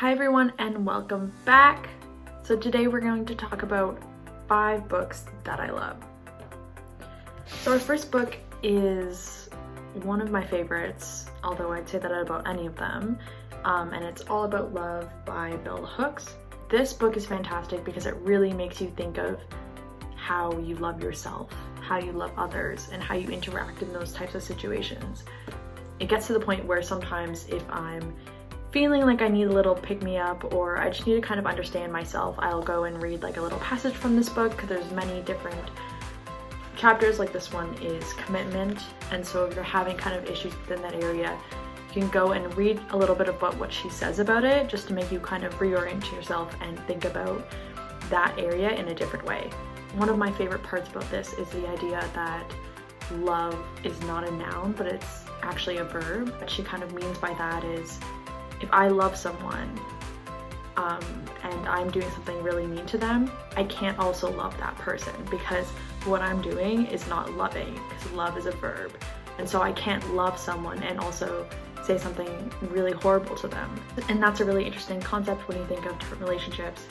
Hi everyone and welcome back. So today we're going to talk about 5 books that I love. So our first book is one of my favorites, although I'd say that about any of them, and it's All About Love by Bell Hooks. This book is fantastic because it really makes you think of how you love yourself, how you love others, and how you interact in those types of situations. It gets to the point where sometimes if I'm feeling like I need a little pick-me-up or I just need to kind of understand myself, I'll go and read like a little passage from this book because there's many different chapters. Like this one is commitment, and so if you're having kind of issues within that area, you can go and read a little bit about what she says about it just to make you kind of reorient yourself and think about that area in a different way. One of my favorite parts about this is the idea that love is not a noun, but it's actually a verb. What she kind of means by that is, if I love someone and I'm doing something really mean to them, I can't also love that person because what I'm doing is not loving, because love is a verb. And so I can't love someone and also say something really horrible to them. And that's a really interesting concept when you think of different relationships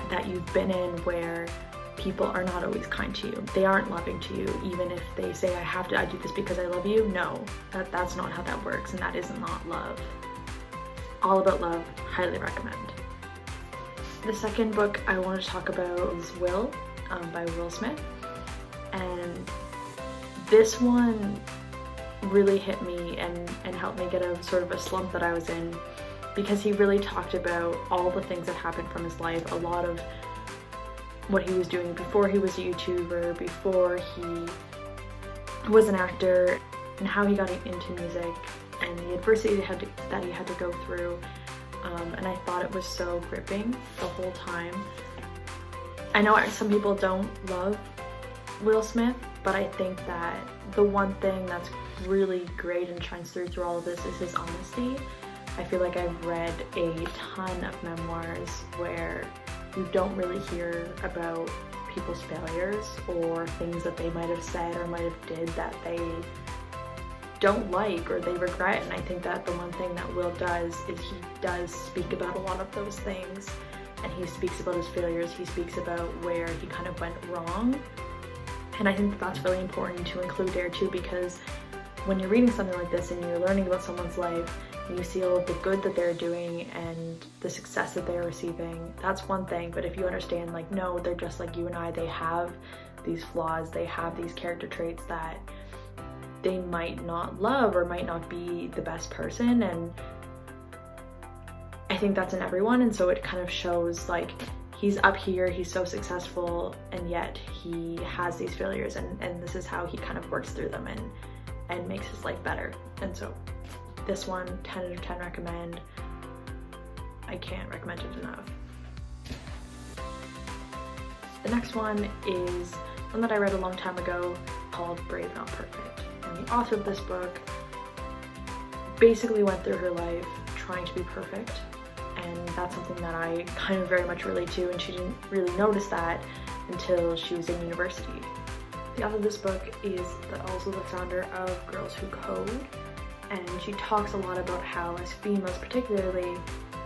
that you've been in where people are not always kind to you. They aren't loving to you, even if they say, I do this because I love you. No, that's not how that works, and that is not love. All About Love, highly recommend. The second book I want to talk about is Will by Will Smith, and this one really hit me and helped me get out of sort of a slump that I was in, because he really talked about all the things that happened from his life, a lot of what he was doing before he was a YouTuber, before he was an actor, and how he got into music and the adversity that he had to go through, and I thought it was so gripping the whole time. I know some people don't love Will Smith, but I think that the one thing that's really great and shines through all of this is his honesty. I feel like I've read a ton of memoirs where you don't really hear about people's failures or things that they might have said or might have did that they don't like or they regret, and I think that the one thing that Will does is he does speak about a lot of those things, and he speaks about his failures, he speaks about where he kind of went wrong, and I think that that's really important to include there too, because when you're reading something like this and you're learning about someone's life and you see all of the good that they're doing and the success that they're receiving, that's one thing. But if you understand, like, no, they're just like you and I, they have these flaws, they have these character traits that they might not love or might not be the best person, and I think that's in everyone. And so it kind of shows, like, he's up here, he's so successful, and yet he has these failures, and this is how he kind of works through them and makes his life better. And so this one, 10 out of 10 recommend. I can't recommend it enough. The next one is one that I read a long time ago called Brave Not Perfect. And the author of this book basically went through her life trying to be perfect, and that's something that I kind of very much relate to, and she didn't really notice that until she was in university. The author of this book is also the founder of Girls Who Code, and she talks a lot about how, as females particularly,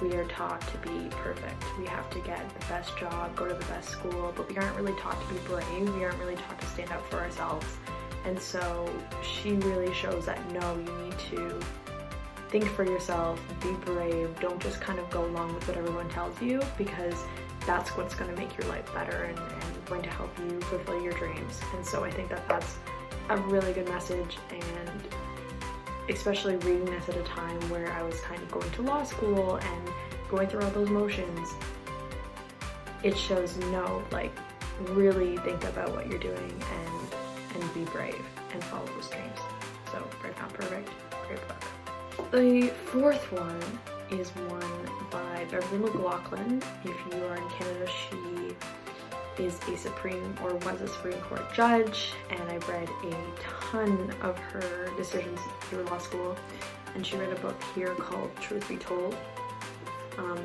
we are taught to be perfect. We have to get the best job, go to the best school, but we aren't really taught to be brave. We aren't really taught to stand up for ourselves. And so she really shows that no, you need to think for yourself, be brave, don't just kind of go along with what everyone tells you, because that's what's going to make your life better and going to help you fulfill your dreams. And so I think that that's a really good message, and especially reading this at a time where I was kind of going to law school and going through all those motions, it shows no, like, really think about what you're doing and be brave and follow those dreams. So Brave Not Perfect, great book. The fourth one is one by Beverly McLaughlin. If you are in Canada, she is a Supreme Court judge, and I've read a ton of her decisions through law school, and she wrote a book here called Truth Be Told,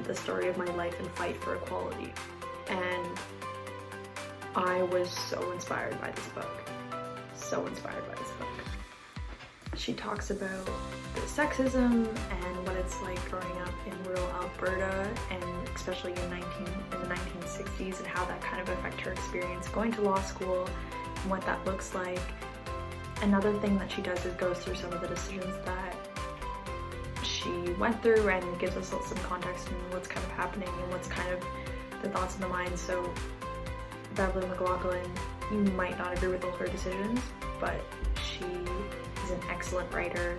the story of my life and fight for equality. And I was so inspired by this book. She talks about the sexism and what it's like growing up in rural Alberta, and especially in the 1960s, and how that kind of affected her experience going to law school and what that looks like. Another thing that she does is goes through some of the decisions that she went through and gives us some context on what's kind of happening and what's kind of the thoughts in the mind. So Beverly McLaughlin, you might not agree with all her decisions, but she is an excellent writer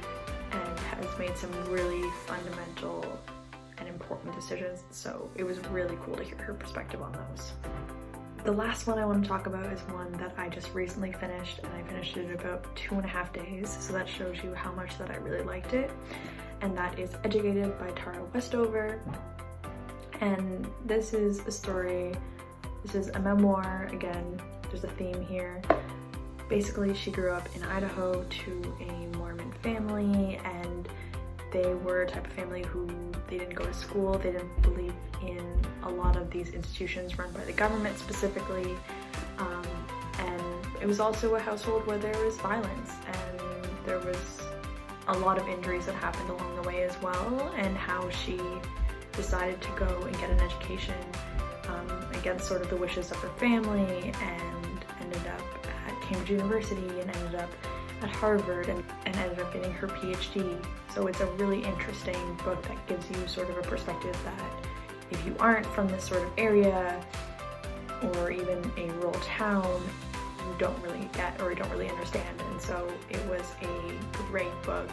and has made some really fundamental and important decisions, so it was really cool to hear her perspective on those. The last one I want to talk about is one that I just recently finished, and I finished it in about 2.5 days, so that shows you how much that I really liked it, and that is Educated by Tara Westover. And this is a story, this is a memoir, again, there's a theme here. Basically, she grew up in Idaho to a Mormon family, and they were a type of family who they didn't go to school, they didn't believe in a lot of these institutions run by the government specifically, and it was also a household where there was violence and there was a lot of injuries that happened along the way as well, and how she decided to go and get an education against sort of the wishes of her family, and ended up at Cambridge University and ended up at Harvard and ended up getting her PhD. So it's a really interesting book that gives you sort of a perspective that if you aren't from this sort of area or even a rural town, you don't really get or you don't really understand. And so it was a great book,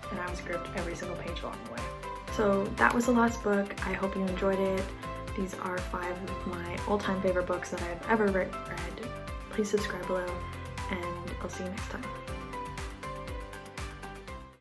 and I was gripped every single page along the way. So that was the last book. I hope you enjoyed it. These are 5 of my all-time favorite books that I've ever read. Please subscribe below, and I'll see you next time.